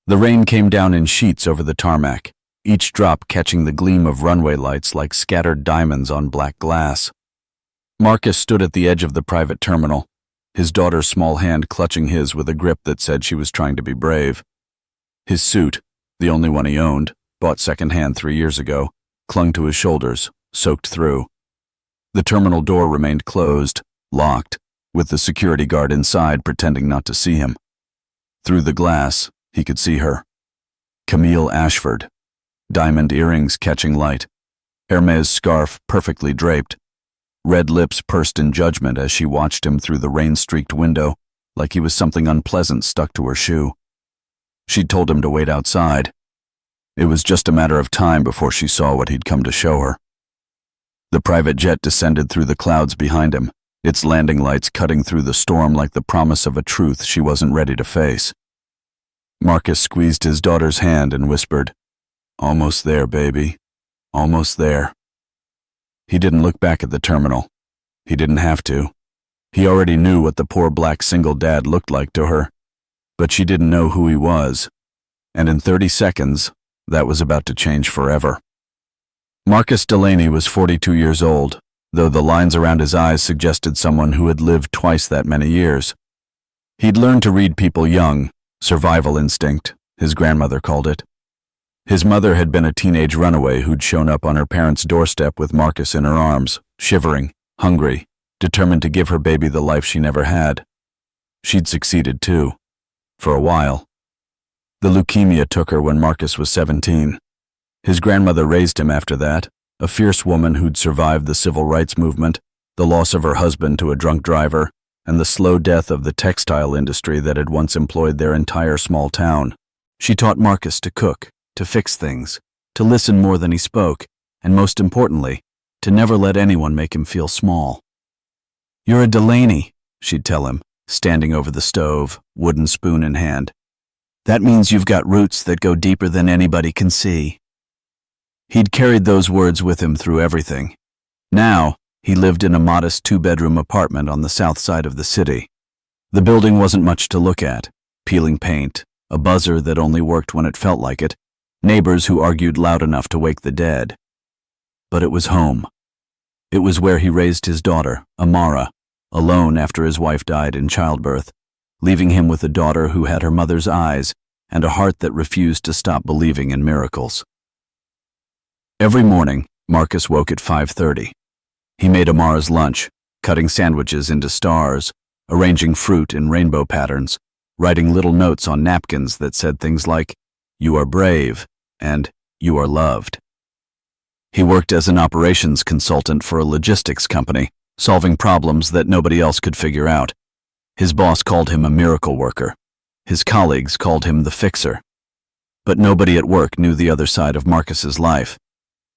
The rain came down in sheets over the tarmac, each drop catching the gleam of runway lights like scattered diamonds on black glass. Marcus stood at the edge of the private terminal, his daughter's small hand clutching his with a grip that said she was trying to be brave. His suit, the only one he owned, bought secondhand 3 years ago, clung to his shoulders, soaked through. The terminal door remained closed, locked, with the security guard inside pretending not to see him. Through the glass, he could see her. Camille Ashford, diamond earrings catching light, Hermes scarf perfectly draped, red lips pursed in judgment as she watched him through the rain-streaked window like he was something unpleasant stuck to her shoe. She'd told him to wait outside. It was just a matter of time before she saw what he'd come to show her. The private jet descended through the clouds behind him, its landing lights cutting through the storm like the promise of a truth she wasn't ready to face. Marcus squeezed his daughter's hand and whispered, "Almost there, baby. Almost there." He didn't look back at the terminal. He didn't have to. He already knew what the poor black single dad looked like to her, but she didn't know who he was, and in 30 seconds, that was about to change forever. Marcus Delaney was 42 years old, though the lines around his eyes suggested someone who had lived twice that many years. He'd learned to read people young, survival instinct, his grandmother called it. His mother had been a teenage runaway who'd shown up on her parents' doorstep with Marcus in her arms, shivering, hungry, determined to give her baby the life she never had. She'd succeeded too, for a while. The leukemia took her when Marcus was 17. His grandmother raised him after that, a fierce woman who'd survived the civil rights movement, the loss of her husband to a drunk driver, and the slow death of the textile industry that had once employed their entire small town. She taught Marcus to cook, to fix things, to listen more than he spoke, and most importantly, to never let anyone make him feel small. "You're a Delaney," she'd tell him, standing over the stove, wooden spoon in hand. "That means you've got roots that go deeper than anybody can see." He'd carried those words with him through everything. Now, he lived in a modest 2-bedroom apartment on the south side of the city. The building wasn't much to look at: peeling paint, a buzzer that only worked when it felt like it, neighbors who argued loud enough to wake the dead. But it was home. It was where he raised his daughter, Amara, alone after his wife died in childbirth, leaving him with a daughter who had her mother's eyes and a heart that refused to stop believing in miracles. Every morning, Marcus woke at 5:30. He made Amara's lunch, cutting sandwiches into stars, arranging fruit in rainbow patterns, writing little notes on napkins that said things like, "You are brave," and "You are loved." He worked as an operations consultant for a logistics company, solving problems that nobody else could figure out. His boss called him a miracle worker. His colleagues called him the fixer. But nobody at work knew the other side of Marcus's life.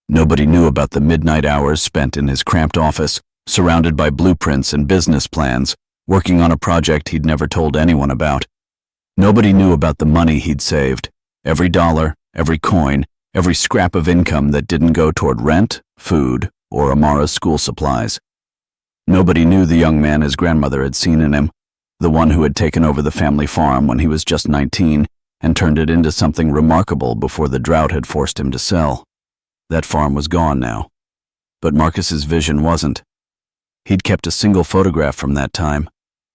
Nobody knew about the midnight hours spent in his cramped office, surrounded by blueprints and business plans, working on a project he'd never told anyone about. Nobody knew about the money he'd saved, every dollar, every coin, every scrap of income that didn't go toward rent, food, or Amara's school supplies. Nobody knew the young man his grandmother had seen in him, the one who had taken over the family farm when he was just 19 and turned it into something remarkable before the drought had forced him to sell. That farm was gone now. But Marcus's vision wasn't. He'd kept a single photograph from that time,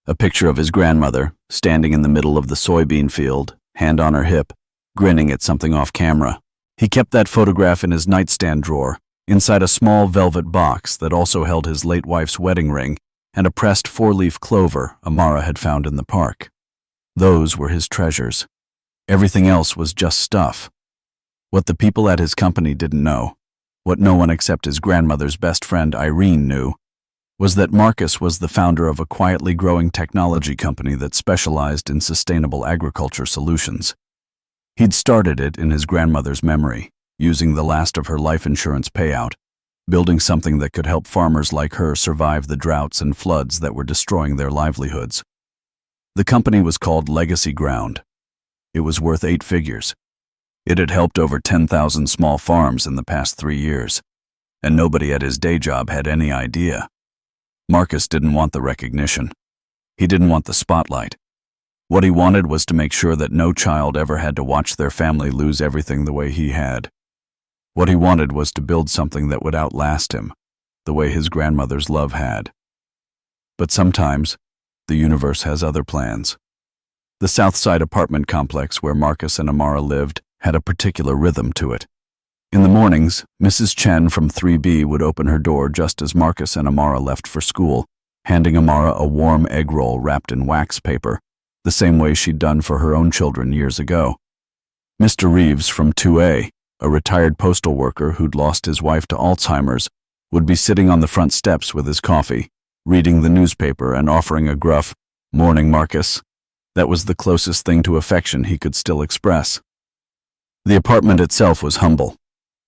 a picture of his grandmother, standing in the middle of the soybean field, hand on her hip, grinning at something off camera. He kept that photograph in his nightstand drawer, inside a small velvet box that also held his late wife's wedding ring and a pressed 4-leaf clover Amara had found in the park. Those were his treasures. Everything else was just stuff. What the people at his company didn't know, what no one except his grandmother's best friend Irene knew, was that Marcus was the founder of a quietly growing technology company that specialized in sustainable agriculture solutions. He'd started it in his grandmother's memory, using the last of her life insurance payout, building something that could help farmers like her survive the droughts and floods that were destroying their livelihoods. The company was called Legacy Ground. It was worth 8 figures. It had helped over 10,000 small farms in the past 3 years, and nobody at his day job had any idea. Marcus didn't want the recognition. He didn't want the spotlight. What he wanted was to make sure that no child ever had to watch their family lose everything the way he had. What he wanted was to build something that would outlast him, the way his grandmother's love had. But sometimes, the universe has other plans. The South Side apartment complex where Marcus and Amara lived had a particular rhythm to it. In the mornings, Mrs. Chen from 3B would open her door just as Marcus and Amara left for school, handing Amara a warm egg roll wrapped in wax paper, the same way she'd done for her own children years ago. Mr. Reeves from 2A, a retired postal worker who'd lost his wife to Alzheimer's, would be sitting on the front steps with his coffee, reading the newspaper and offering a gruff, "Morning, Marcus." That was the closest thing to affection he could still express. The apartment itself was humble.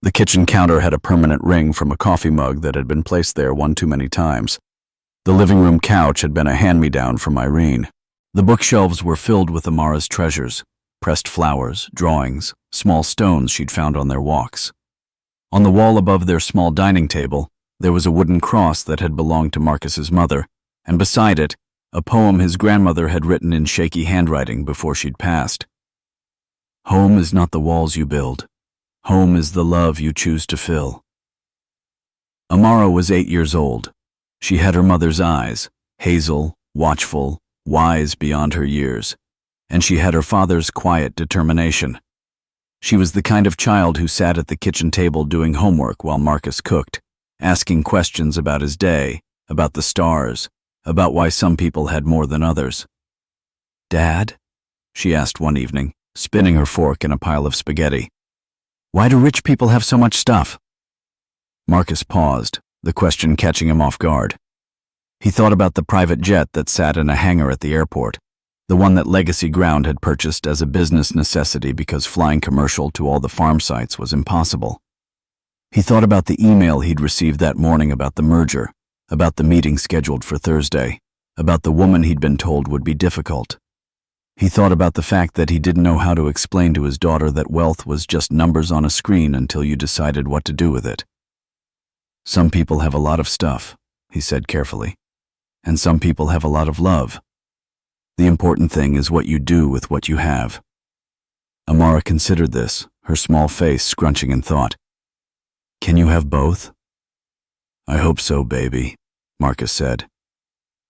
The kitchen counter had a permanent ring from a coffee mug that had been placed there one too many times. The living room couch had been a hand-me-down from Irene. The bookshelves were filled with Amara's treasures, pressed flowers, drawings, small stones she'd found on their walks. On the wall above their small dining table, there was a wooden cross that had belonged to Marcus's mother, and beside it, a poem his grandmother had written in shaky handwriting before she'd passed. "Home is not the walls you build. Home is the love you choose to fill." Amara was 8 years old. She had her mother's eyes, hazel, watchful, wise beyond her years, and she had her father's quiet determination. She was the kind of child who sat at the kitchen table doing homework while Marcus cooked, asking questions about his day, about the stars, about why some people had more than others. "Dad?" she asked one evening, spinning her fork in a pile of spaghetti. "Why do rich people have so much stuff?" Marcus paused, the question catching him off guard. He thought about the private jet that sat in a hangar at the airport, the one that Legacy Ground had purchased as a business necessity because flying commercial to all the farm sites was impossible. He thought about the email he'd received that morning about the merger, about the meeting scheduled for Thursday, about the woman he'd been told would be difficult. He thought about the fact that he didn't know how to explain to his daughter that wealth was just numbers on a screen until you decided what to do with it. "Some people have a lot of stuff," he said carefully, "and some people have a lot of love. The important thing is what you do with what you have." Amara considered this, her small face scrunching in thought. "Can you have both?" "I hope so, baby," Marcus said.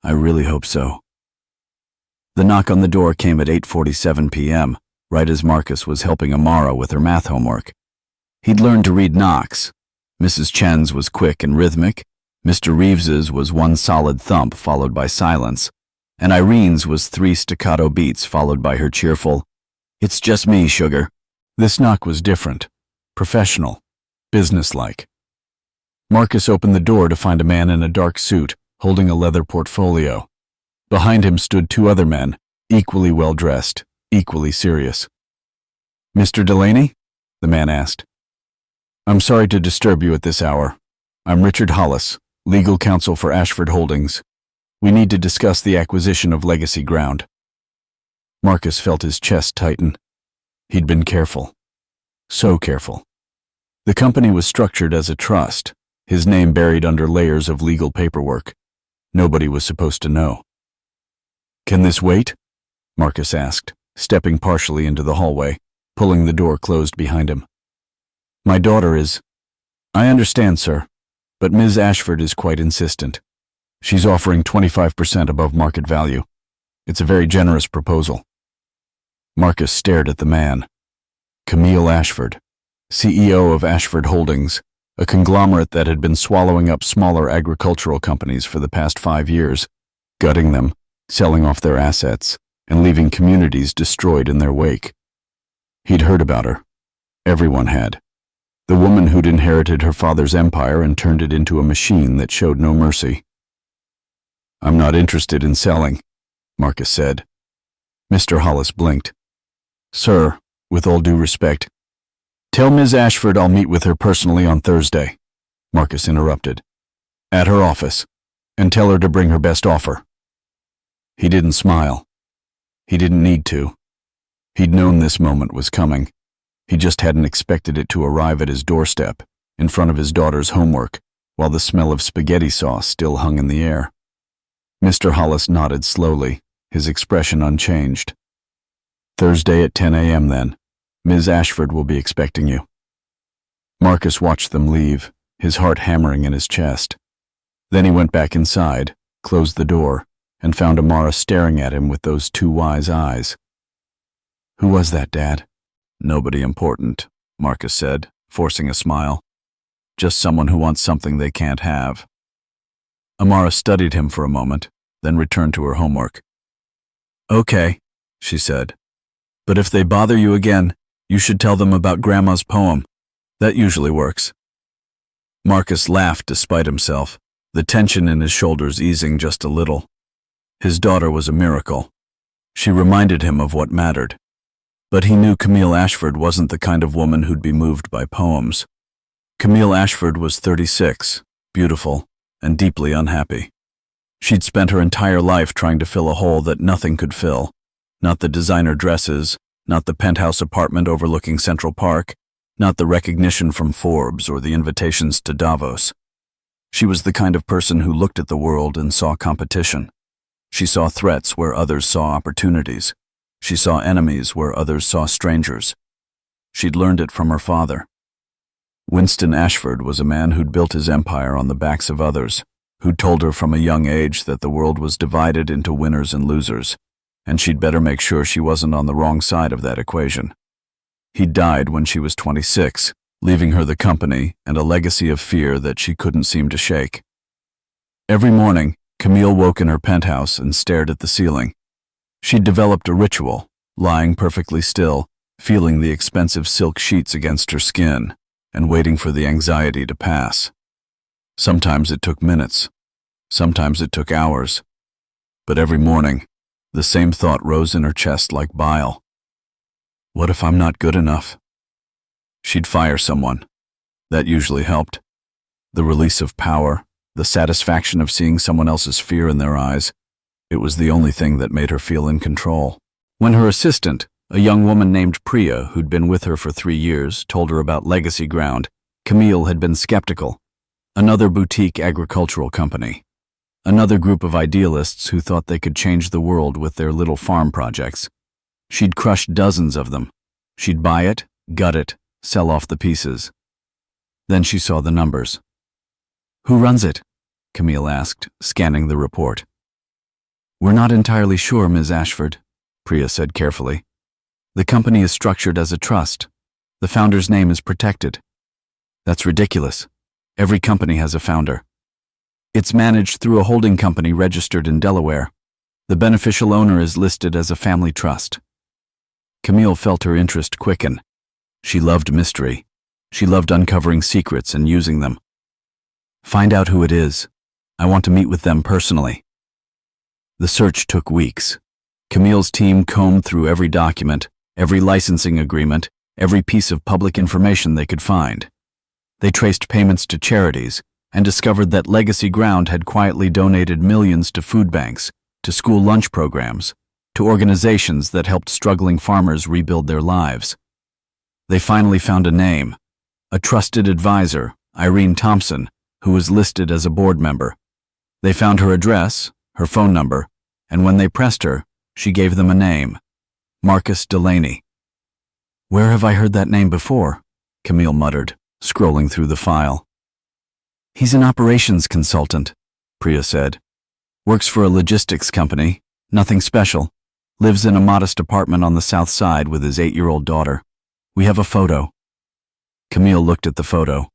"I really hope so." The knock on the door came at 8:47 p.m., right as Marcus was helping Amara with her math homework. He'd learned to read knocks. Mrs. Chen's was quick and rhythmic, Mr. Reeves's was one solid thump followed by silence, and Irene's was 3 staccato beats followed by her cheerful, "It's just me, sugar." This knock was different, professional, businesslike. Marcus opened the door to find a man in a dark suit, holding a leather portfolio. Behind him stood 2 other men, equally well-dressed, equally serious. "Mr. Delaney?" the man asked. "I'm sorry to disturb you at this hour. I'm Richard Hollis, legal counsel for Ashford Holdings. We need to discuss the acquisition of Legacy Ground." Marcus felt his chest tighten. He'd been careful. So careful. The company was structured as a trust, his name buried under layers of legal paperwork. Nobody was supposed to know. "Can this wait?" Marcus asked, stepping partially into the hallway, pulling the door closed behind him. "My daughter is—" "I understand, sir, but Ms. Ashford is quite insistent. She's offering 25% above market value. It's a very generous proposal." Marcus stared at the man. Camille Ashford, CEO of Ashford Holdings, a conglomerate that had been swallowing up smaller agricultural companies for the past 5 years, gutting them, selling off their assets, and leaving communities destroyed in their wake. He'd heard about her. Everyone had. The woman who'd inherited her father's empire and turned it into a machine that showed no mercy. "I'm not interested in selling," Marcus said. Mr. Hollis blinked. "Sir, with all due respect—" "Tell Ms. Ashford I'll meet with her personally on Thursday," Marcus interrupted. "At her office, and tell her to bring her best offer." He didn't smile. He didn't need to. He'd known this moment was coming. He just hadn't expected it to arrive at his doorstep, in front of his daughter's homework, while the smell of spaghetti sauce still hung in the air. Mr. Hollis nodded slowly, his expression unchanged. Thursday at 10 a.m. then. Ms. Ashford will be expecting you. Marcus watched them leave, his heart hammering in his chest. Then he went back inside, closed the door, and found Amara staring at him with those two wise eyes. Who was that, Dad? Nobody important, Marcus said, forcing a smile. Just someone who wants something they can't have. Amara studied him for a moment, then returned to her homework. Okay, she said. But if they bother you again, you should tell them about Grandma's poem. That usually works. Marcus laughed despite himself, the tension in his shoulders easing just a little. His daughter was a miracle. She reminded him of what mattered. But he knew Camille Ashford wasn't the kind of woman who'd be moved by poems. Camille Ashford was 36, beautiful, and deeply unhappy. She'd spent her entire life trying to fill a hole that nothing could fill. Not the designer dresses, not the penthouse apartment overlooking Central Park, not the recognition from Forbes or the invitations to Davos. She was the kind of person who looked at the world and saw competition. She saw threats where others saw opportunities. She saw enemies where others saw strangers. She'd learned it from her father. Winston Ashford was a man who'd built his empire on the backs of others, who'd told her from a young age that the world was divided into winners and losers, and she'd better make sure she wasn't on the wrong side of that equation. He died when she was 26, leaving her the company and a legacy of fear that she couldn't seem to shake. Every morning, Camille woke in her penthouse and stared at the ceiling. She'd developed a ritual, lying perfectly still, feeling the expensive silk sheets against her skin, and waiting for the anxiety to pass. Sometimes it took minutes, sometimes it took hours, but every morning, the same thought rose in her chest like bile. What if I'm not good enough? She'd fire someone. That usually helped. The release of power, the satisfaction of seeing someone else's fear in their eyes, it was the only thing that made her feel in control. When her assistant, a young woman named Priya, who'd been with her for 3 years, told her about Legacy Ground, Camille had been skeptical. Another boutique agricultural company. Another group of idealists who thought they could change the world with their little farm projects. She'd crushed dozens of them. She'd buy it, gut it, sell off the pieces. Then she saw the numbers. Who runs it? Camille asked, scanning the report. We're not entirely sure, Ms. Ashford, Priya said carefully. The company is structured as a trust. The founder's name is protected. That's ridiculous. Every company has a founder. It's managed through a holding company registered in Delaware. The beneficial owner is listed as a family trust. Camille felt her interest quicken. She loved mystery. She loved uncovering secrets and using them. Find out who it is. I want to meet with them personally. The search took weeks. Camille's team combed through every document, every licensing agreement, every piece of public information they could find. They traced payments to charities and discovered that Legacy Ground had quietly donated millions to food banks, to school lunch programs, to organizations that helped struggling farmers rebuild their lives. They finally found a name, a trusted advisor, Irene Thompson, who was listed as a board member. They found her address, her phone number, and when they pressed her, she gave them a name, Marcus Delaney. Where have I heard that name before? Camille muttered, scrolling through the file. He's an operations consultant, Priya said. Works for a logistics company, nothing special. Lives in a modest apartment on the south side with his 8-year-old daughter. We have a photo. Camille looked at the photo.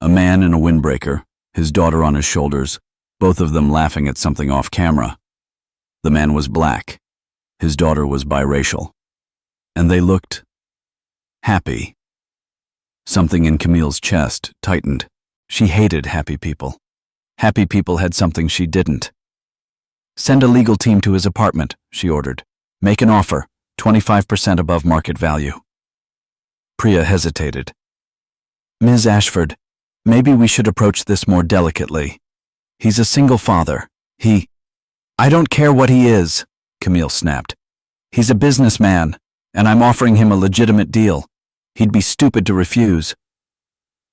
A man in a windbreaker, his daughter on his shoulders, both of them laughing at something off camera. The man was black. His daughter was biracial. And they looked happy. Something in Camille's chest tightened. She hated happy people. Happy people had something she didn't. Send a legal team to his apartment, she ordered. Make an offer, 25% above market value. Priya hesitated. Ms. Ashford, maybe we should approach this more delicately. He's a single father. I don't care what he is, Camille snapped. He's a businessman, and I'm offering him a legitimate deal. He'd be stupid to refuse.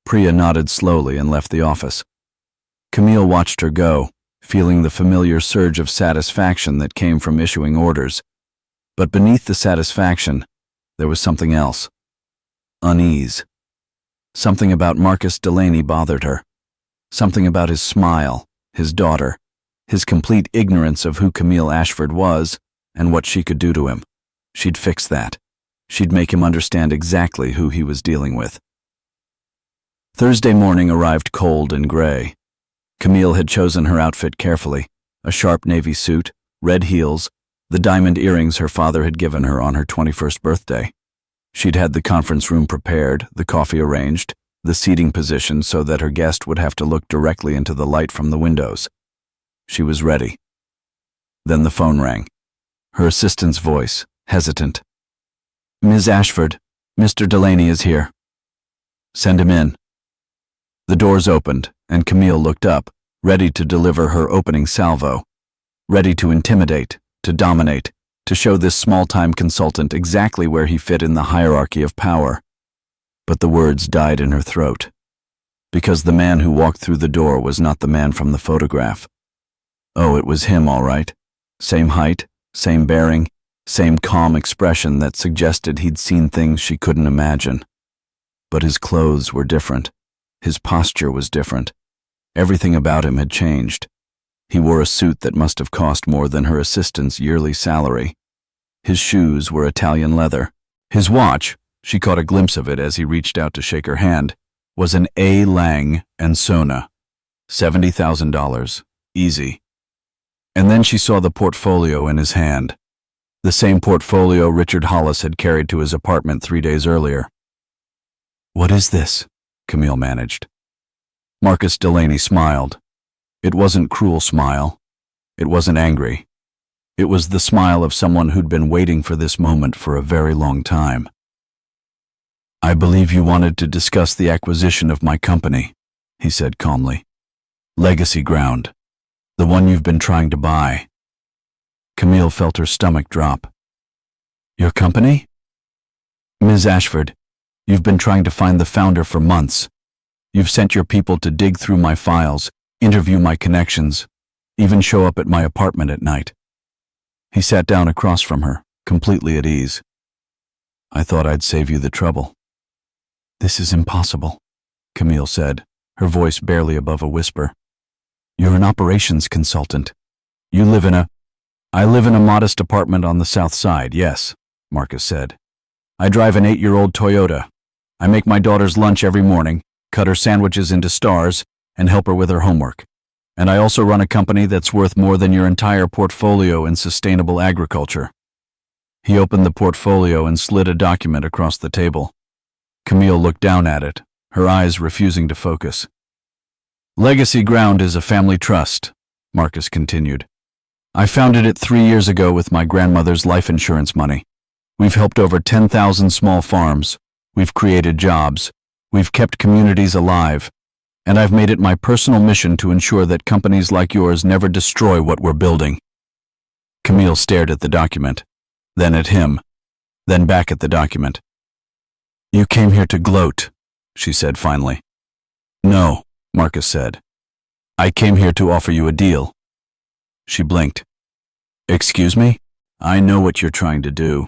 Priya nodded slowly and left the office. Camille watched her go, feeling the familiar surge of satisfaction that came from issuing orders. But beneath the satisfaction, there was something else. Unease. Something about Marcus Delaney bothered her. Something about his smile, his daughter, his complete ignorance of who Camille Ashford was and what she could do to him. She'd fix that. She'd make him understand exactly who he was dealing with. Thursday morning arrived cold and gray. Camille had chosen her outfit carefully, a sharp navy suit, red heels, the diamond earrings her father had given her on her 21st birthday. She'd had the conference room prepared, the coffee arranged, the seating positioned so that her guest would have to look directly into the light from the windows. She was ready. Then the phone rang. Her assistant's voice, hesitant. "Ms. Ashford, Mr. Delaney is here." "Send him in." The doors opened, and Camille looked up, ready to deliver her opening salvo, ready to intimidate, to dominate, to show this small-time consultant exactly where he fit in the hierarchy of power. But the words died in her throat, because the man who walked through the door was not the man from the photograph. Oh, it was him, all right. Same height, same bearing, same calm expression that suggested he'd seen things she couldn't imagine. But his clothes were different. His posture was different. Everything about him had changed. He wore a suit that must have cost more than her assistant's yearly salary. His shoes were Italian leather. His watch, she caught a glimpse of it as he reached out to shake her hand, was an A. Lang & Sona. $70,000. Easy. And then she saw the portfolio in his hand. The same portfolio Richard Hollis had carried to his apartment 3 days earlier. "What is this?" Camille managed. Marcus Delaney smiled. It wasn't cruel smile. It wasn't angry. It was the smile of someone who'd been waiting for this moment for a very long time. "I believe you wanted to discuss the acquisition of my company," he said calmly. "Legacy Ground. The one you've been trying to buy." Camille felt her stomach drop. "Your company?" "Ms. Ashford, you've been trying to find the founder for months. You've sent your people to dig through my files, interview my connections, even show up at my apartment at night." He sat down across from her, completely at ease. "I thought I'd save you the trouble." "This is impossible," Camille said, her voice barely above a whisper. "You're an operations consultant. I live in a modest apartment on the south side, yes," Marcus said. "I drive an 8-year-old Toyota. I make my daughter's lunch every morning, cut her sandwiches into stars, and help her with her homework. And I also run a company that's worth more than your entire portfolio in sustainable agriculture." He opened the portfolio and slid a document across the table. Camille looked down at it, her eyes refusing to focus. "Legacy Ground is a family trust," Marcus continued. "I founded it 3 years ago with my grandmother's life insurance money. We've helped over 10,000 small farms. We've created jobs. We've kept communities alive. And I've made it my personal mission to ensure that companies like yours never destroy what we're building." Camille stared at the document, then at him, then back at the document. "You came here to gloat," she said finally. "No," Marcus said. "I came here to offer you a deal." She blinked. "Excuse me? I know what you're trying to do.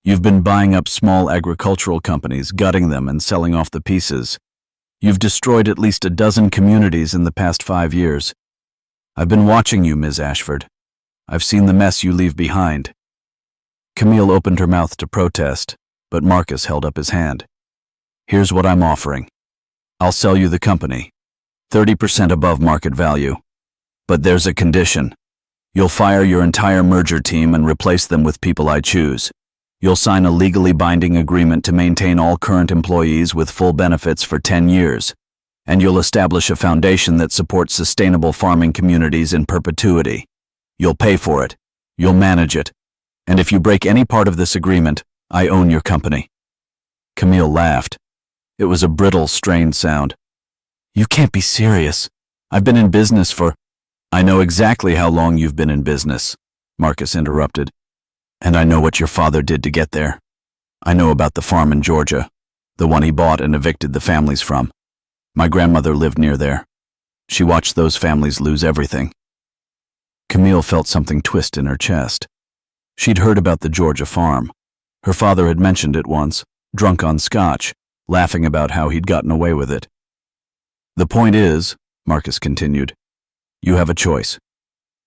You've been buying up small agricultural companies, gutting them and selling off the pieces. You've destroyed at least a dozen communities in the past 5 years. I've been watching you, Ms. Ashford. I've seen the mess you leave behind." Camille opened her mouth to protest, but Marcus held up his hand. "Here's what I'm offering. I'll sell you the company, 30% above market value. But there's a condition. You'll fire your entire merger team and replace them with people I choose. You'll sign a legally binding agreement to maintain all current employees with full benefits for 10 years. And you'll establish a foundation that supports sustainable farming communities in perpetuity. You'll pay for it. You'll manage it. And if you break any part of this agreement, I own your company." Camille laughed. It was a brittle, strained sound. "You can't be serious. I've been in business for—" "I know exactly how long you've been in business," Marcus interrupted. "And I know what your father did to get there. I know about the farm in Georgia, the one he bought and evicted the families from. My grandmother lived near there. She watched those families lose everything." Camille felt something twist in her chest. She'd heard about the Georgia farm. Her father had mentioned it once, drunk on scotch, laughing about how he'd gotten away with it. "The point is," Marcus continued, "you have a choice.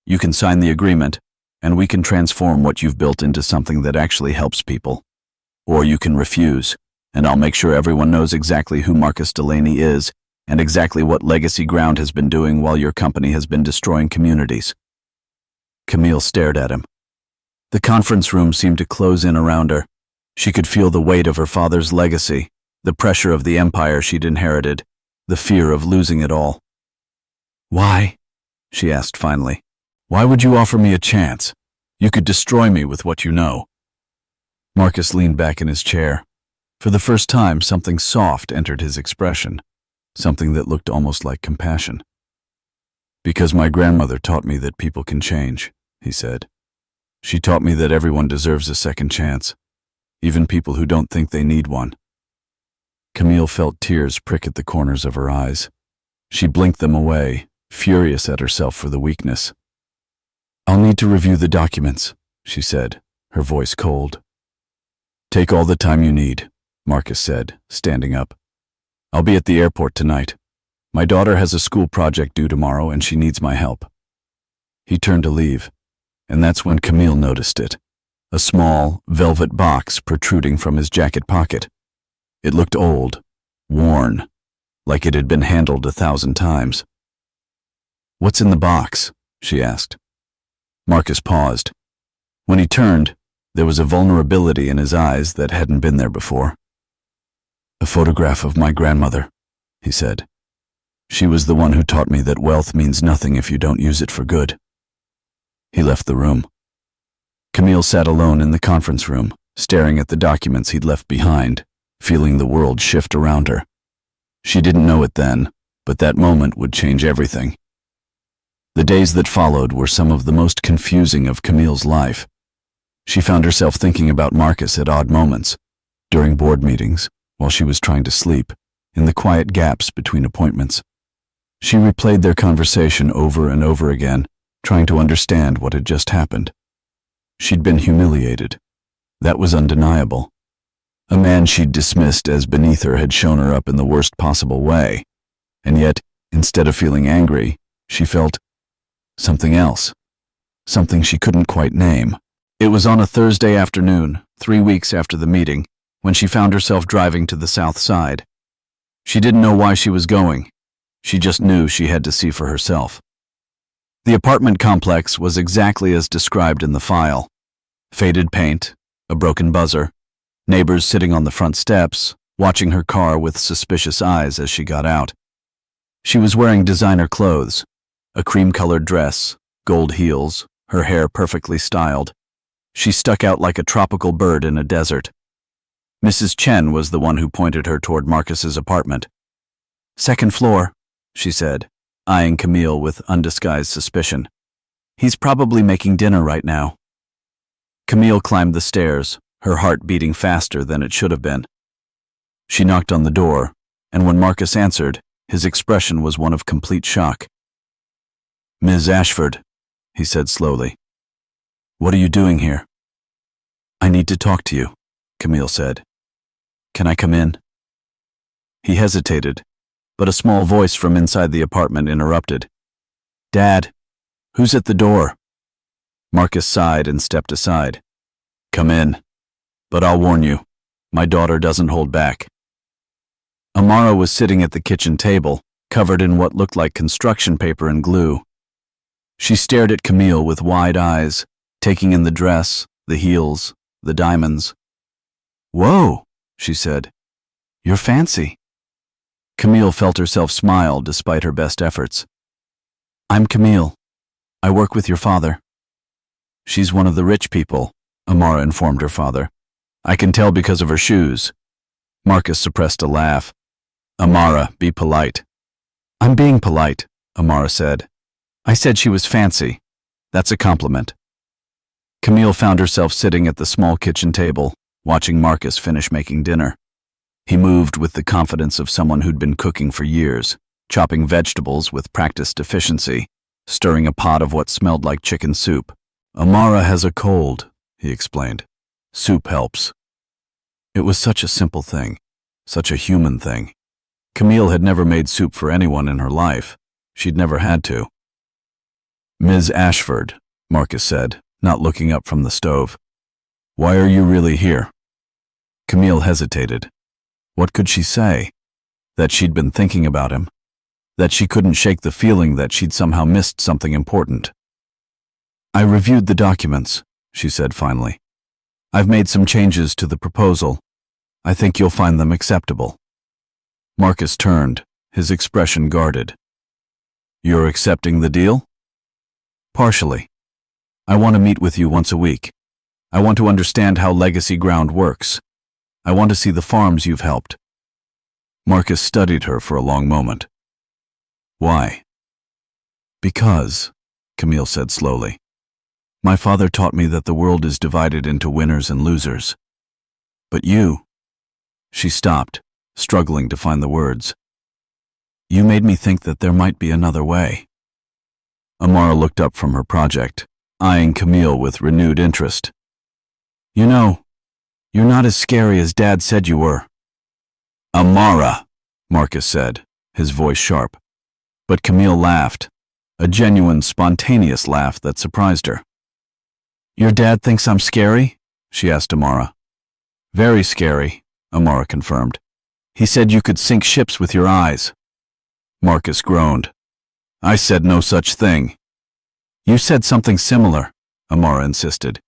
You can sign the agreement, and we can transform what you've built into something that actually helps people. Or you can refuse, and I'll make sure everyone knows exactly who Marcus Delaney is and exactly what Legacy Ground has been doing while your company has been destroying communities." Camille stared at him. The conference room seemed to close in around her. She could feel the weight of her father's legacy, the pressure of the empire she'd inherited, the fear of losing it all. "Why?" she asked finally. "Why would you offer me a chance? You could destroy me with what you know." Marcus leaned back in his chair. For the first time, something soft entered his expression, something that looked almost like compassion. "Because my grandmother taught me that people can change," he said. "She taught me that everyone deserves a second chance, even people who don't think they need one." Camille felt tears prick at the corners of her eyes. She blinked them away, furious at herself for the weakness. "I'll need to review the documents," she said, her voice cold. "Take all the time you need," Marcus said, standing up. "I'll be at the airport tonight. My daughter has a school project due tomorrow and she needs my help." He turned to leave, and that's when Camille noticed it, a small, velvet box protruding from his jacket pocket. It looked old, worn, like it had been handled 1,000 times. "What's in the box?" she asked. Marcus paused. When he turned, there was a vulnerability in his eyes that hadn't been there before. "A photograph of my grandmother," he said. "She was the one who taught me that wealth means nothing if you don't use it for good." He left the room. Camille sat alone in the conference room, staring at the documents he'd left behind, feeling the world shift around her. She didn't know it then, but that moment would change everything. The days that followed were some of the most confusing of Camille's life. She found herself thinking about Marcus at odd moments, during board meetings, while she was trying to sleep, in the quiet gaps between appointments. She replayed their conversation over and over again, trying to understand what had just happened. She'd been humiliated. That was undeniable. A man she'd dismissed as beneath her had shown her up in the worst possible way, and yet, instead of feeling angry, she felt something else, something she couldn't quite name. It was on a Thursday afternoon, 3 weeks after the meeting, when she found herself driving to the South Side. She didn't know why she was going. She just knew she had to see for herself. The apartment complex was exactly as described in the file. Faded paint, a broken buzzer, neighbors sitting on the front steps, watching her car with suspicious eyes as she got out. She was wearing designer clothes, a cream-colored dress, gold heels, her hair perfectly styled. She stuck out like a tropical bird in a desert. Mrs. Chen was the one who pointed her toward Marcus's apartment. "Second floor," she said, eyeing Camille with undisguised suspicion. "He's probably making dinner right now." Camille climbed the stairs, her heart beating faster than it should have been. She knocked on the door, and when Marcus answered, his expression was one of complete shock. "Ms. Ashford," he said slowly. "What are you doing here?" "I need to talk to you," Camille said. "Can I come in?" He hesitated, but a small voice from inside the apartment interrupted. "Dad, who's at the door?" Marcus sighed and stepped aside. "Come in. But I'll warn you, my daughter doesn't hold back." Amara was sitting at the kitchen table, covered in what looked like construction paper and glue. She stared at Camille with wide eyes, taking in the dress, the heels, the diamonds. "Whoa," she said. "You're fancy." Camille felt herself smile despite her best efforts. "I'm Camille. I work with your father." "She's one of the rich people," Amara informed her father. "I can tell because of her shoes." Marcus suppressed a laugh. "Amara, be polite." "I'm being polite," Amara said. "I said she was fancy. That's a compliment." Camille found herself sitting at the small kitchen table, watching Marcus finish making dinner. He moved with the confidence of someone who'd been cooking for years, chopping vegetables with practiced efficiency, stirring a pot of what smelled like chicken soup. "Amara has a cold," he explained. Soup helps. It was such a simple thing, such a human thing. Camille had never made soup for anyone in her life. She'd never had to. Ms. Ashford, Marcus said, not looking up from the stove. Why are you really here? Camille hesitated. What could she say? That she'd been thinking about him. That she couldn't shake the feeling that she'd somehow missed something important. I reviewed the documents, she said finally. I've made some changes to the proposal. I think you'll find them acceptable. Marcus turned, his expression guarded. You're accepting the deal? Partially. I want to meet with you once a week. I want to understand how Legacy Ground works. I want to see the farms you've helped. Marcus studied her for a long moment. Why? Because, Camille said slowly, my father taught me that the world is divided into winners and losers. But you... She stopped, struggling to find the words. You made me think that there might be another way. Amara looked up from her project, eyeing Camille with renewed interest. You know, you're not as scary as Dad said you were. Amara, Marcus said, his voice sharp. But Camille laughed, a genuine, spontaneous laugh that surprised her. Your dad thinks I'm scary? She asked Amara. Very scary, Amara confirmed. He said you could sink ships with your eyes. Marcus groaned. I said no such thing. You said something similar, Amara insisted.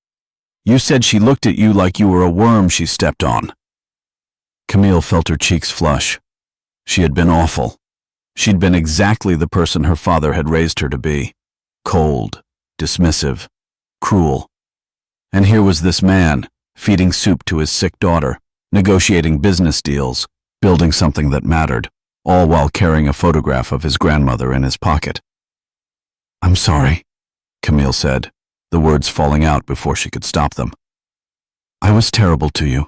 You said she looked at you like you were a worm she stepped on. Camille felt her cheeks flush. She had been awful. She'd been exactly the person her father had raised her to be. Cold, dismissive, cruel. And here was this man, feeding soup to his sick daughter, negotiating business deals, building something that mattered, all while carrying a photograph of his grandmother in his pocket. I'm sorry, Camille said, the words falling out before she could stop them. I was terrible to you.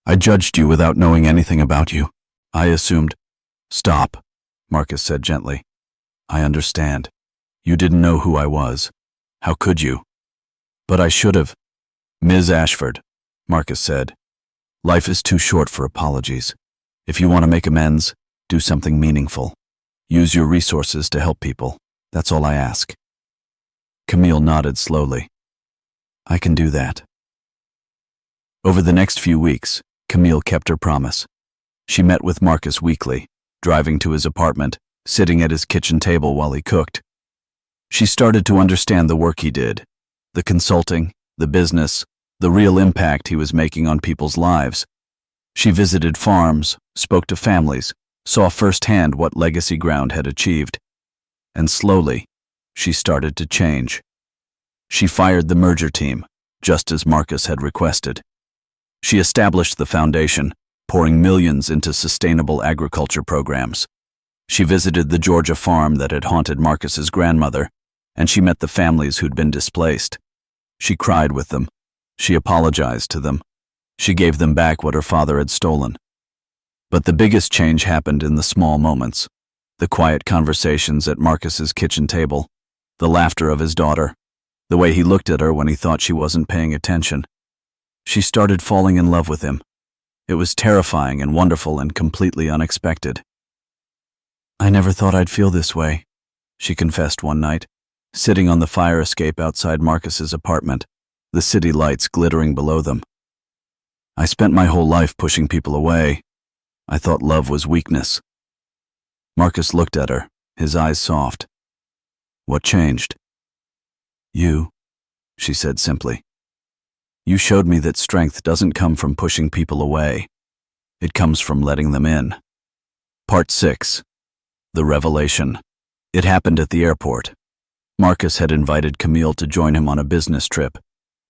I judged you without knowing anything about you. I assumed... Stop, Marcus said gently. I understand. You didn't know who I was. How could you? But I should have. Ms. Ashford, Marcus said. Life is too short for apologies. If you want to make amends, do something meaningful. Use your resources to help people. That's all I ask. Camille nodded slowly. I can do that. Over the next few weeks, Camille kept her promise. She met with Marcus weekly, driving to his apartment, sitting at his kitchen table while he cooked. She started to understand the work he did, the consulting, the business, the real impact he was making on people's lives. She visited farms, spoke to families, saw firsthand what Legacy Ground had achieved. And slowly, she started to change. She fired the merger team, just as Marcus had requested. She established the foundation, pouring millions into sustainable agriculture programs. She visited the Georgia farm that had haunted Marcus's grandmother, and she met the families who'd been displaced. She cried with them. She apologized to them. She gave them back what her father had stolen. But the biggest change happened in the small moments. The quiet conversations at Marcus's kitchen table, the laughter of his daughter, the way he looked at her when he thought she wasn't paying attention. She started falling in love with him. It was terrifying and wonderful and completely unexpected. I never thought I'd feel this way, she confessed one night, sitting on the fire escape outside Marcus's apartment, the city lights glittering below them. I spent my whole life pushing people away. I thought love was weakness. Marcus looked at her, his eyes soft. What changed? You, she said simply. You showed me that strength doesn't come from pushing people away. It comes from letting them in. Part 6. The Revelation. It happened at the airport. Marcus had invited Camille to join him on a business trip,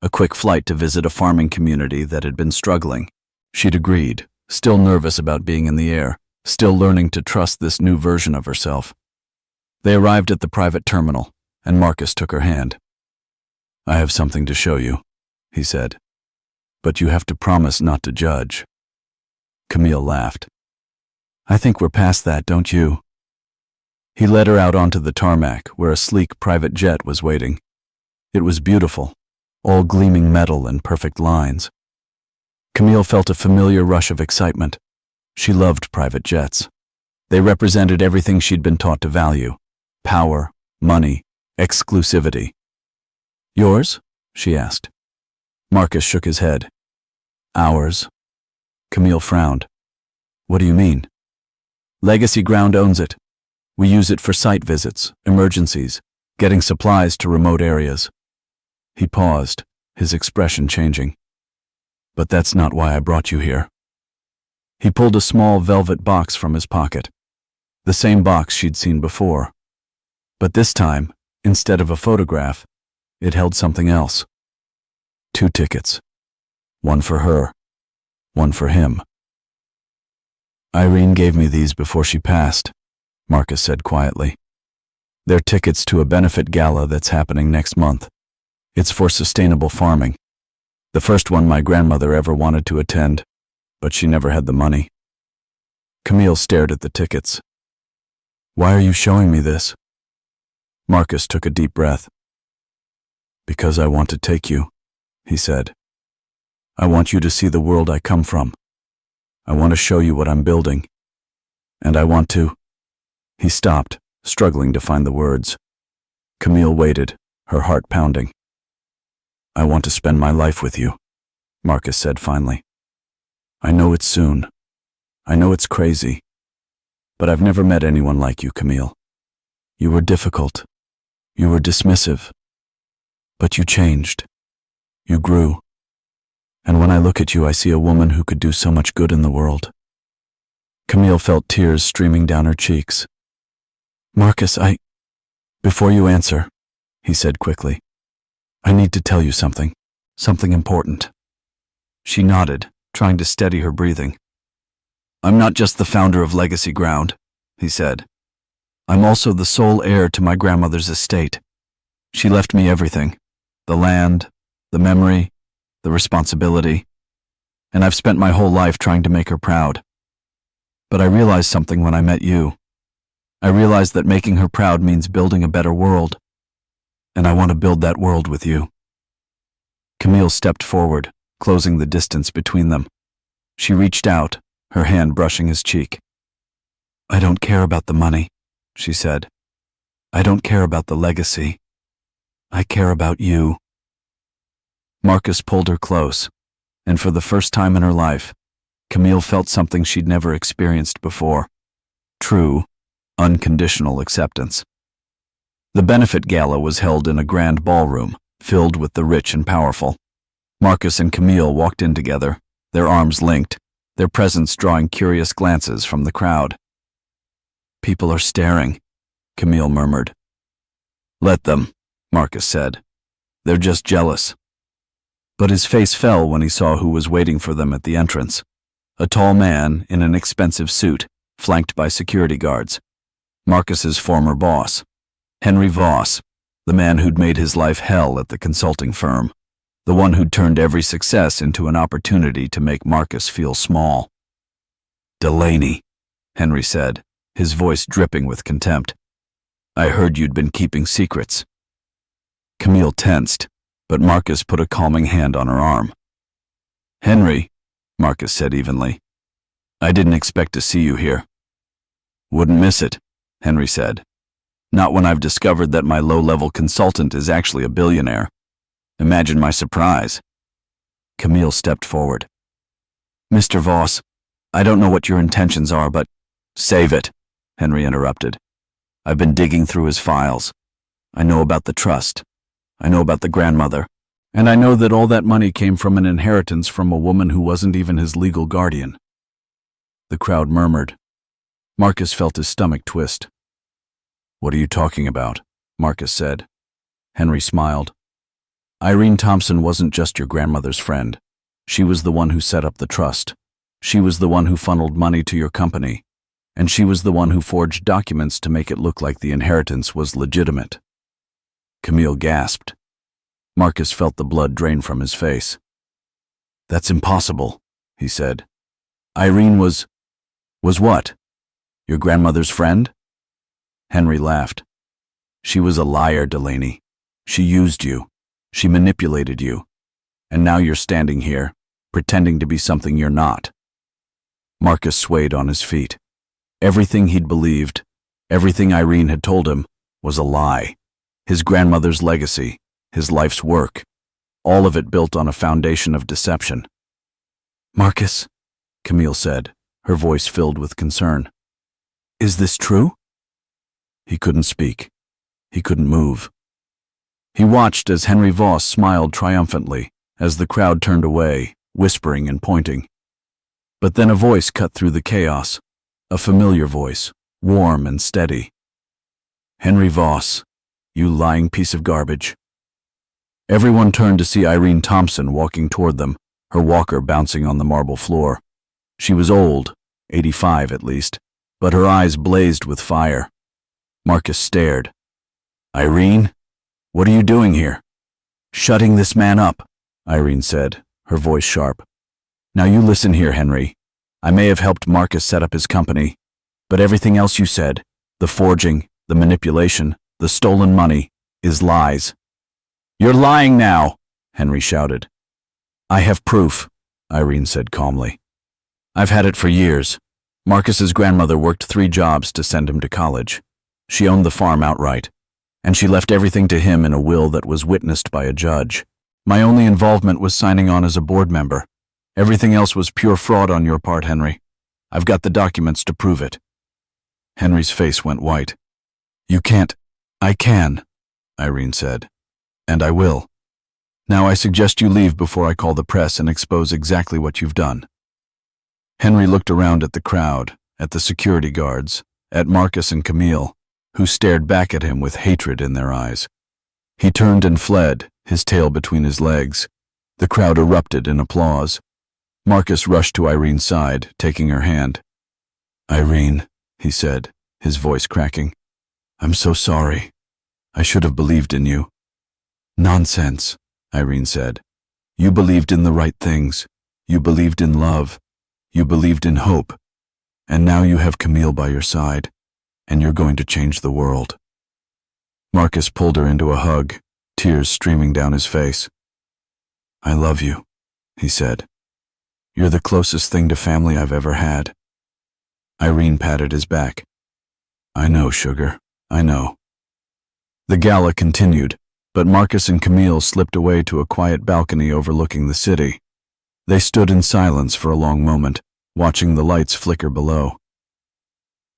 a quick flight to visit a farming community that had been struggling. She'd agreed, still nervous about being in the air, still learning to trust this new version of herself. They arrived at the private terminal, and Marcus took her hand. I have something to show you, he said. But you have to promise not to judge. Camille laughed. I think we're past that, don't you? He led her out onto the tarmac, where a sleek private jet was waiting. It was beautiful, all gleaming metal and perfect lines. Camille felt a familiar rush of excitement. She loved private jets. They represented everything she'd been taught to value: power, money, exclusivity. Yours? She asked. Marcus shook his head. Ours. Camille frowned. What do you mean? Legacy Ground owns it. We use it for site visits, emergencies, getting supplies to remote areas. He paused, his expression changing. But that's not why I brought you here. He pulled a small velvet box from his pocket, the same box she'd seen before. But this time, instead of a photograph, it held something else. 2 tickets. One for her, one for him. Irene gave me these before she passed, Marcus said quietly. They're tickets to a benefit gala that's happening next month. It's for sustainable farming. The first one my grandmother ever wanted to attend, but she never had the money. Camille stared at the tickets. Why are you showing me this? Marcus took a deep breath. Because I want to take you, he said. I want you to see the world I come from. I want to show you what I'm building. And I want to... He stopped, struggling to find the words. Camille waited, her heart pounding. I want to spend my life with you, Marcus said finally. I know it's soon. I know it's crazy. But I've never met anyone like you, Camille. You were difficult. You were dismissive. But you changed. You grew. And when I look at you, I see a woman who could do so much good in the world. Camille felt tears streaming down her cheeks. Marcus, Before you answer, he said quickly, I need to tell you something important. She nodded, trying to steady her breathing. I'm not just the founder of Legacy Ground, he said. I'm also the sole heir to my grandmother's estate. She left me everything, the land, the memory, the responsibility, and I've spent my whole life trying to make her proud. But I realized something when I met you. I realized that making her proud means building a better world, and I want to build that world with you. Camille stepped forward, closing the distance between them. She reached out, her hand brushing his cheek. I don't care about the money, she said. I don't care about the legacy. I care about you. Marcus pulled her close, and for the first time in her life, Camille felt something she'd never experienced before. True, unconditional acceptance. The benefit gala was held in a grand ballroom, filled with the rich and powerful. Marcus and Camille walked in together, their arms linked, their presence drawing curious glances from the crowd. People are staring, Camille murmured. Let them, Marcus said. They're just jealous. But his face fell when he saw who was waiting for them at the entrance. A tall man in an expensive suit, flanked by security guards. Marcus's former boss, Henry Voss, the man who'd made his life hell at the consulting firm, the one who'd turned every success into an opportunity to make Marcus feel small. Delaney, Henry said, his voice dripping with contempt. I heard you'd been keeping secrets. Camille tensed, but Marcus put a calming hand on her arm. Henry, Marcus said evenly, I didn't expect to see you here. Wouldn't miss it, Henry said. Not when I've discovered that my low-level consultant is actually a billionaire. Imagine my surprise. Camille stepped forward. Mr. Voss, I don't know what your intentions are, but... Save it, Henry interrupted. I've been digging through his files. I know about the trust. I know about the grandmother. And I know that all that money came from an inheritance from a woman who wasn't even his legal guardian. The crowd murmured. Marcus felt his stomach twist. What are you talking about? Marcus said. Henry smiled. Irene Thompson wasn't just your grandmother's friend. She was the one who set up the trust. She was the one who funneled money to your company. And she was the one who forged documents to make it look like the inheritance was legitimate. Camille gasped. Marcus felt the blood drain from his face. That's impossible, he said. Irene was what? Your grandmother's friend? Henry laughed. She was a liar, Delaney. She used you. She manipulated you. And now you're standing here, pretending to be something you're not. Marcus swayed on his feet. Everything he'd believed, everything Irene had told him, was a lie. His grandmother's legacy, his life's work, all of it built on a foundation of deception. "Marcus," Camille said, her voice filled with concern. "Is this true?" He couldn't speak. He couldn't move. He watched as Henry Voss smiled triumphantly as the crowd turned away, whispering and pointing. But then a voice cut through the chaos, a familiar voice, warm and steady. "Henry Voss, you lying piece of garbage." Everyone turned to see Irene Thompson walking toward them, her walker bouncing on the marble floor. She was old, 85 at least, but her eyes blazed with fire. Marcus stared. "Irene, what are you doing here?" "Shutting this man up," Irene said, her voice sharp. "Now you listen here, Henry. I may have helped Marcus set up his company, but everything else you said, the forging, the manipulation, the stolen money, is lies." "You're lying now," Henry shouted. "I have proof," Irene said calmly. "I've had it for years. Marcus's grandmother worked 3 jobs to send him to college. She owned the farm outright, and she left everything to him in a will that was witnessed by a judge. My only involvement was signing on as a board member. Everything else was pure fraud on your part, Henry. I've got the documents to prove it." Henry's face went white. "You can't." "I can," Irene said. "And I will. Now I suggest you leave before I call the press and expose exactly what you've done." Henry looked around at the crowd, at the security guards, at Marcus and Camille, who stared back at him with hatred in their eyes. He turned and fled, his tail between his legs. The crowd erupted in applause. Marcus rushed to Irene's side, taking her hand. "Irene," he said, his voice cracking. "I'm so sorry. I should have believed in you." "Nonsense," Irene said. "You believed in the right things. You believed in love. You believed in hope. And now you have Camille by your side, and you're going to change the world." Marcus pulled her into a hug, tears streaming down his face. "I love you," he said. "You're the closest thing to family I've ever had." Irene patted his back. "I know, sugar, I know." The gala continued, but Marcus and Camille slipped away to a quiet balcony overlooking the city. They stood in silence for a long moment, watching the lights flicker below.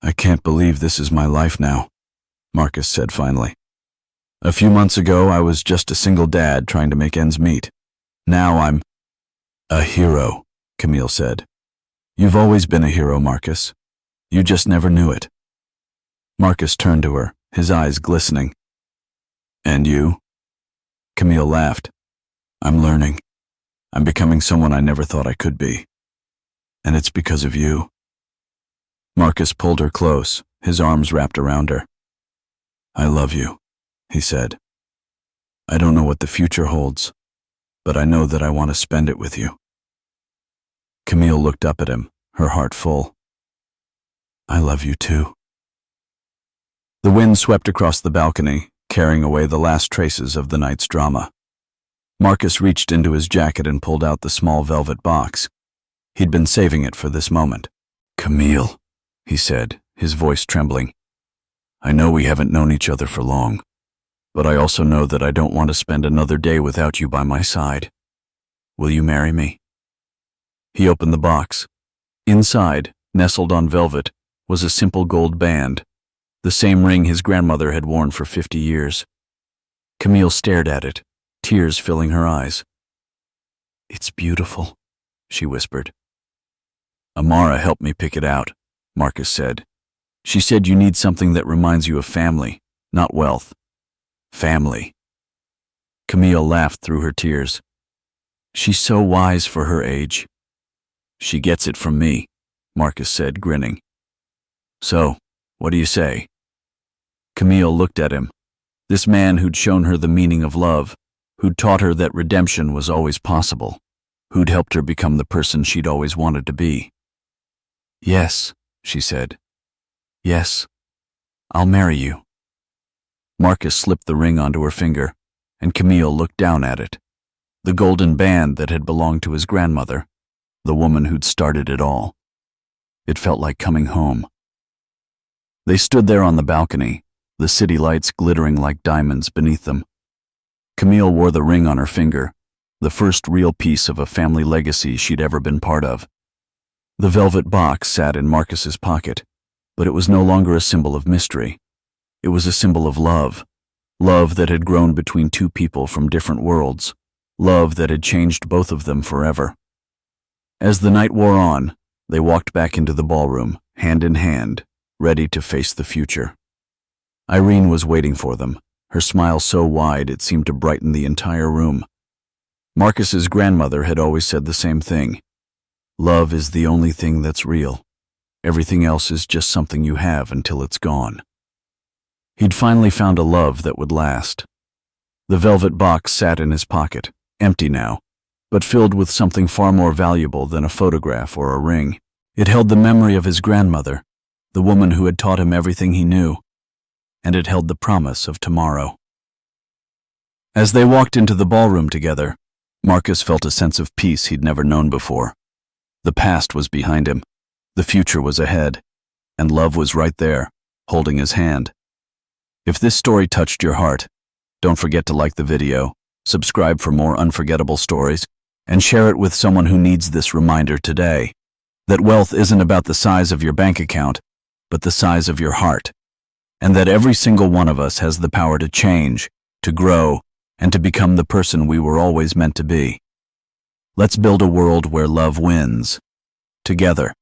"I can't believe this is my life now," Marcus said finally. "A few months ago, I was just a single dad trying to make ends meet. Now I'm a hero," Camille said. "You've always been a hero, Marcus. You just never knew it." Marcus turned to her, his eyes glistening. "And you?" Camille laughed. "I'm learning. I'm becoming someone I never thought I could be. And it's because of you." Marcus pulled her close, his arms wrapped around her. "I love you," he said. "I don't know what the future holds, but I know that I want to spend it with you." Camille looked up at him, her heart full. "I love you too." The wind swept across the balcony, carrying away the last traces of the night's drama. Marcus reached into his jacket and pulled out the small velvet box. He'd been saving it for this moment. "Camille," he said, his voice trembling. "I know we haven't known each other for long, but I also know that I don't want to spend another day without you by my side. Will you marry me?" He opened the box. Inside, nestled on velvet, was a simple gold band, the same ring his grandmother had worn for 50 years. Camille stared at it, tears filling her eyes. "It's beautiful," she whispered. "Amara helped me pick it out," Marcus said. "She said you need something that reminds you of family, not wealth. Family." Camille laughed through her tears. "She's so wise for her age." "She gets it from me," Marcus said, grinning. "So, what do you say?" Camille looked at him, this man who'd shown her the meaning of love, who'd taught her that redemption was always possible, who'd helped her become the person she'd always wanted to be. "Yes," she said. "Yes, I'll marry you." Marcus slipped the ring onto her finger. and Camille looked down at it. The golden band that had belonged to his grandmother, the woman who'd started it all. It felt like coming home. They stood there on the balcony, the city lights glittering like diamonds beneath them. Camille wore the ring on her finger, the first real piece of a family legacy she'd ever been part of. The velvet box sat in Marcus's pocket, but it was no longer a symbol of mystery. It was a symbol of love. Love that had grown between two people from different worlds. Love that had changed both of them forever. As the night wore on, they walked back into the ballroom, hand in hand, ready to face the future. Irene was waiting for them, her smile so wide it seemed to brighten the entire room. Marcus's grandmother had always said the same thing. Love is the only thing that's real. Everything else is just something you have until it's gone. He'd finally found a love that would last. The velvet box sat in his pocket, empty now, but filled with something far more valuable than a photograph or a ring. It held the memory of his grandmother, the woman who had taught him everything he knew, and it held the promise of tomorrow. As they walked into the ballroom together, Marcus felt a sense of peace he'd never known before. The past was behind him, the future was ahead, and love was right there, holding his hand. If this story touched your heart, don't forget to like the video, subscribe for more unforgettable stories, and share it with someone who needs this reminder today, that wealth isn't about the size of your bank account, but the size of your heart, and that every single one of us has the power to change, to grow, and to become the person we were always meant to be. Let's build a world where love wins, together.